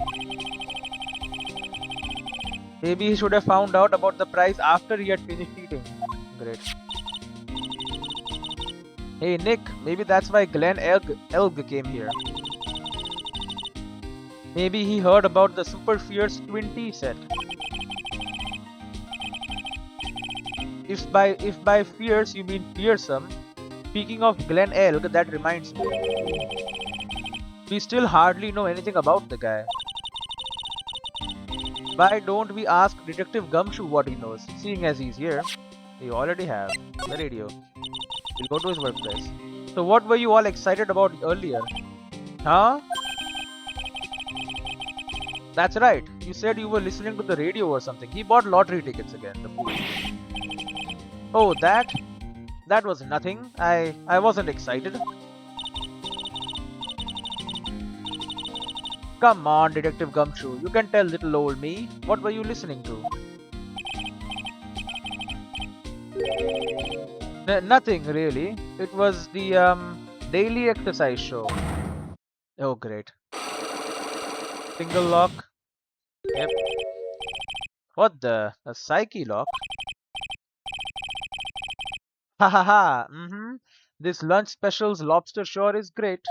Maybe he should have found out about the price after he had finished eating. Great. Hey Nick, maybe that's why Glenn Elg came here. Maybe he heard about the Super Fierce Twin Tea set. If by fierce you mean fearsome, speaking of Glenn Elg, that reminds me. We still hardly know anything about the guy. Why don't we ask Detective Gumshoe what he knows, seeing as he's here? We already have. The radio. We'll go to his workplace. So what were you all excited about earlier? Huh? That's right. You said you were listening to the radio or something. He bought lottery tickets again, the fool. Oh, that? That was nothing. I wasn't excited. Come on, Detective Gumshoe. You can tell little old me. What were you listening to? Nothing really. It was the daily exercise show. Oh great. Single lock. Yep. What the? A psyche lock? Ha ha ha. This lunch special's lobster shore is great.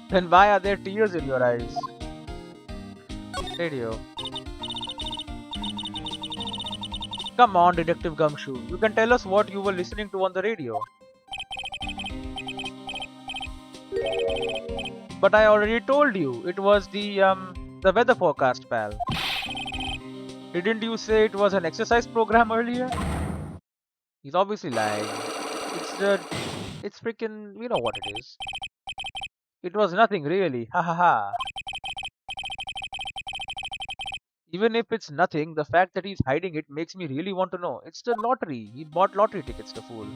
Then why are there tears in your eyes? Radio. Come on, Detective Gumshoe. You can tell us what you were listening to on the radio. But I already told you. It was the weather forecast, pal. Didn't you say it was an exercise program earlier? He's obviously lying. It's freaking, you know what it is. It was nothing really. Ha ha ha. Even if it's nothing, the fact that he's hiding it makes me really want to know. It's the lottery. He bought lottery tickets, the fool.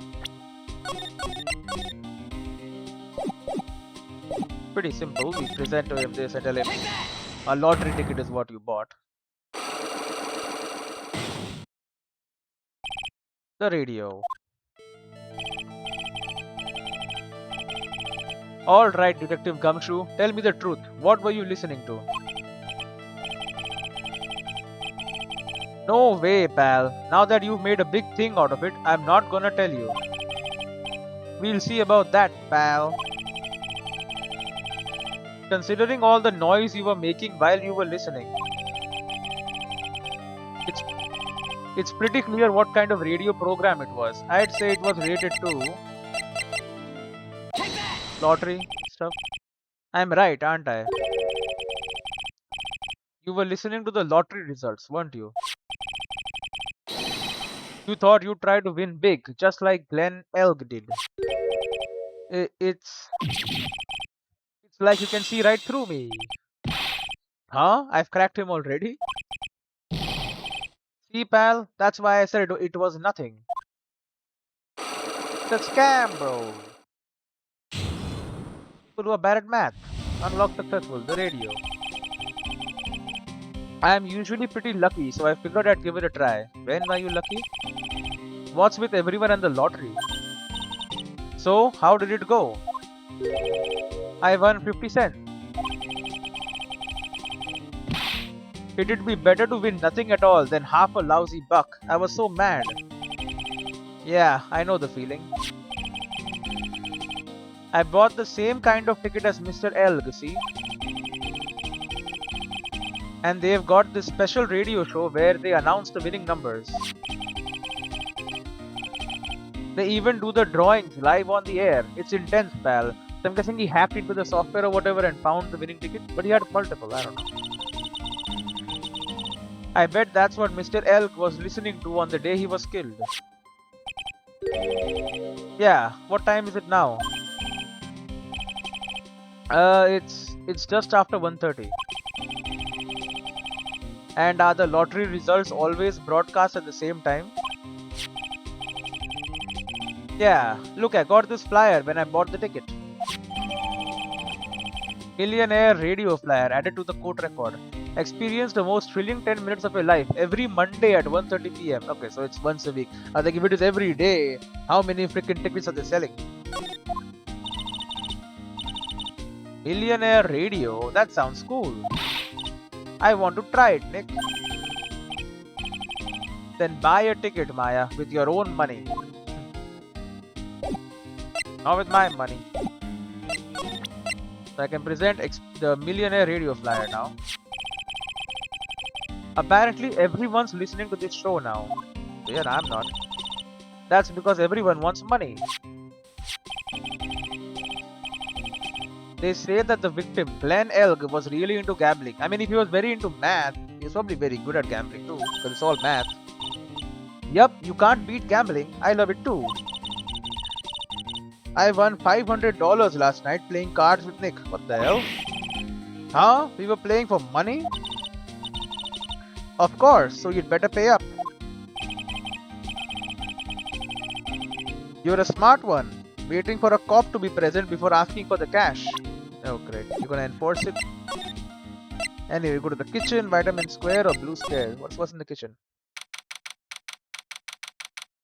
Pretty simple. We present to him this and tell him a lottery ticket is what you bought. The radio. Alright, Detective Gumshoe, tell me the truth. What were you listening to? No way, pal. Now that you've made a big thing out of it, I'm not gonna tell you. We'll see about that, pal. Considering all the noise you were making while you were listening, it's pretty clear what kind of radio program it was. I'd say it was related to lottery stuff. I'm right, aren't I? You were listening to the lottery results, weren't you? You thought you'd try to win big, just like Glenn Elg did. It's like you can see right through me. Huh? I've cracked him already? See, pal, that's why I said it was nothing. It's a scam, bro. People who are bad at math. Unlock successful, the radio. I am usually pretty lucky, so I figured I'd give it a try. When were you lucky? What's with everyone and the lottery? So, how did it go? I won 50 cents. It'd be better to win nothing at all than half a lousy buck. I was so mad. Yeah, I know the feeling. I bought the same kind of ticket as Mr. Elg, see? And they've got this special radio show where they announce the winning numbers. They even do the drawings live on the air. It's intense, pal. So I'm guessing he hacked into the software or whatever and found the winning ticket, but he had multiple, I don't know. I bet that's what Mr. Elk was listening to on the day he was killed. Yeah, what time is it now? It's just after 1:30. And are the lottery results always broadcast at the same time? Yeah, look, I got this flyer when I bought the ticket. Millionaire radio flyer added to the court record. Experience the most thrilling 10 minutes of your life every Monday at 1:30 p.m. Okay, so it's once a week. I think if it is every day, how many freaking tickets are they selling? Millionaire radio? That sounds cool. I want to try it, Nick. Then buy a ticket, Maya, with your own money. Not with my money. So I can present the millionaire radio flyer now. Apparently everyone's listening to this show now. Yeah, I'm not. That's because everyone wants money. They say that the victim, Glenn Elg, was really into gambling. I mean, if he was very into math, he was probably very good at gambling too, because it's all math. Yup, you can't beat gambling. I love it too. I won $500 last night playing cards with Nick. What the hell? Huh? We were playing for money? Of course, so you'd better pay up. You're a smart one. Waiting for a cop to be present before asking for the cash. Oh great, you're gonna enforce it? Anyway, go to the kitchen, vitamin square or blue square. What's in the kitchen?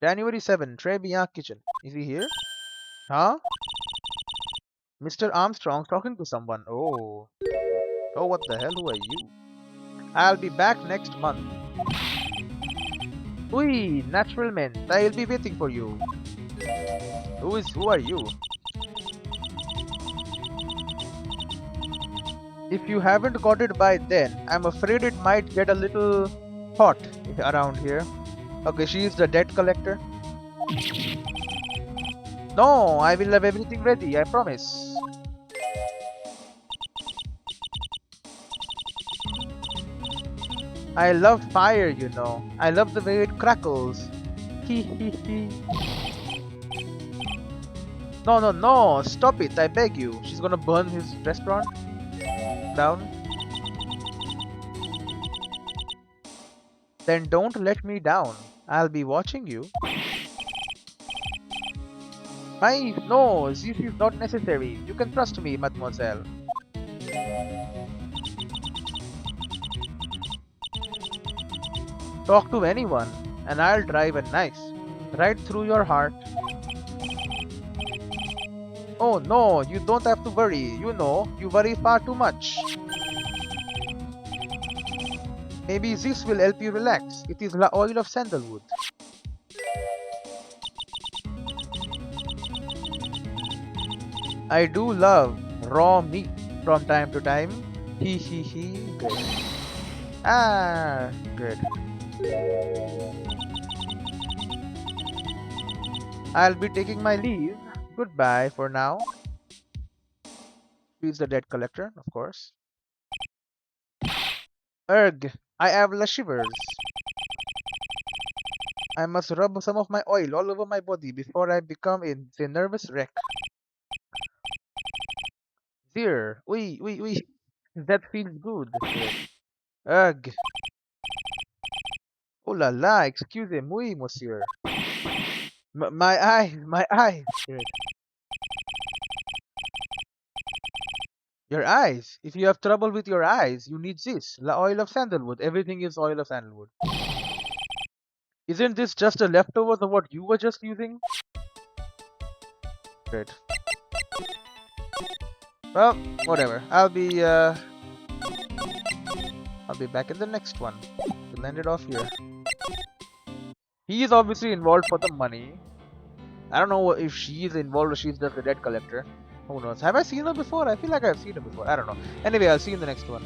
January 7, Trebian kitchen. Is he here? Huh? Mr. Armstrong's talking to someone. Oh. Oh, what the hell? Who are you? I'll be back next month. Ui, natural men. I'll be waiting for you. Who are you? If you haven't got it by then, I'm afraid it might get a little hot around here. Okay, she's the debt collector. No, I will have everything ready, I promise. I love fire, you know. I love the way it crackles. Hee hee hee. No, stop it, I beg you. She's gonna burn his restaurant down. Then don't let me down. I'll be watching you. No, this is not necessary. You can trust me, mademoiselle. Talk to anyone, and I'll drive a nice. Right through your heart. Oh no, you don't have to worry. You know, you worry far too much. Maybe this will help you relax. It is the oil of sandalwood. I do love raw meat from time to time. Hee hee hee. Good. Ah, good. I'll be taking my leave. Goodbye for now. He's the debt collector, of course. Erg, I have the shivers. I must rub some of my oil all over my body before I become a nervous wreck. Dear, oui. That feels good. Ugh. Oh la la, excusez-moi, monsieur. My eyes. Your eyes. If you have trouble with your eyes, you need this. The oil of sandalwood. Everything is oil of sandalwood. Isn't this just a leftovers of what you were just using? Great. Well, whatever. I'll be back in the next one. We'll end it off here. He is obviously involved for the money. I don't know if she is involved or she's just a debt collector. Who knows? Have I seen her before? I feel like I've seen her before. I don't know. Anyway, I'll see you in the next one.